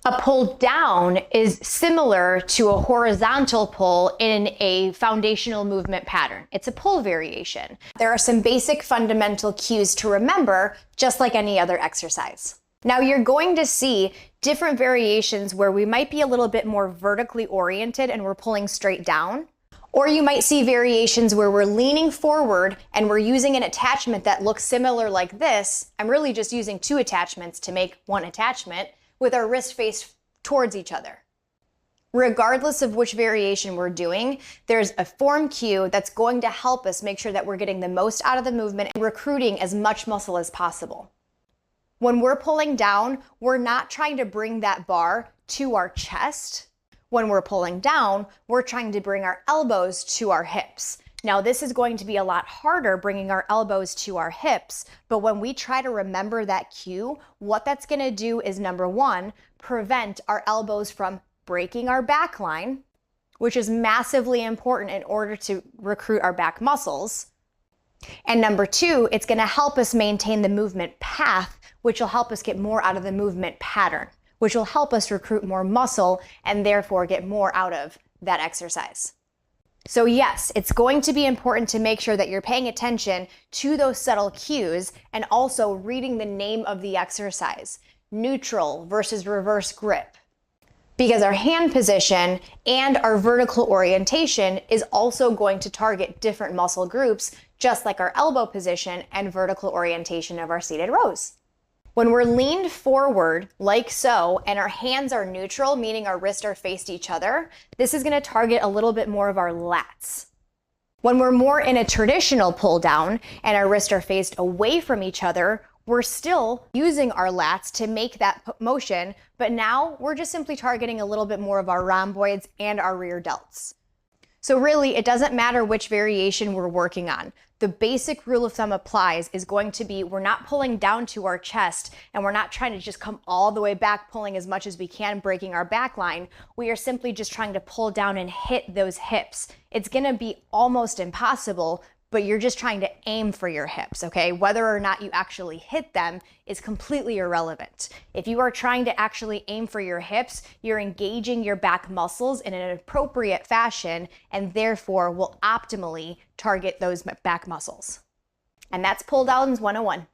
A pull down is similar to a horizontal pull in a foundational movement pattern. It's a pull variation. There are some basic fundamental cues to remember, just like any other exercise. Now you're going to see different variations where we might be a little bit more vertically oriented and we're pulling straight down. Or you might see variations where we're leaning forward and we're using an attachment that looks similar like this. I'm really just using two attachments to make one attachment with our wrist face towards each other. Regardless of which variation we're doing, there's a form cue that's going to help us make sure that we're getting the most out of the movement and recruiting as much muscle as possible. When we're pulling down, we're not trying to bring that bar to our chest. When we're pulling down, we're trying to bring our elbows to our hips. Now, this is going to be a lot harder bringing our elbows to our hips, but when we try to remember that cue, what that's gonna do is, number one, prevent our elbows from breaking our back line, which is massively important in order to recruit our back muscles. And number two, it's gonna help us maintain the movement path, which will help us get more out of the movement pattern, which will help us recruit more muscle and therefore get more out of that exercise. So yes, it's going to be important to make sure that you're paying attention to those subtle cues and also reading the name of the exercise, neutral versus reverse grip, because our hand position and our vertical orientation is also going to target different muscle groups, just like our elbow position and vertical orientation of our seated rows. When we're leaned forward like so and our hands are neutral, meaning our wrists are faced each other, this is going to target a little bit more of our lats. When we're more in a traditional pull down and our wrists are faced away from each other, we're still using our lats to make that motion, but now we're just simply targeting a little bit more of our rhomboids and our rear delts. So really, it doesn't matter which variation we're working on. The basic rule of thumb applies is going to be, we're not pulling down to our chest and we're not trying to just come all the way back, pulling as much as we can, breaking our back line. We are simply just trying to pull down and hit those hips. It's gonna be almost impossible, but you're just trying to aim for your hips, okay? Whether or not you actually hit them is completely irrelevant. If you are trying to actually aim for your hips, you're engaging your back muscles in an appropriate fashion and therefore will optimally target those back muscles. And that's Pull Downs 101.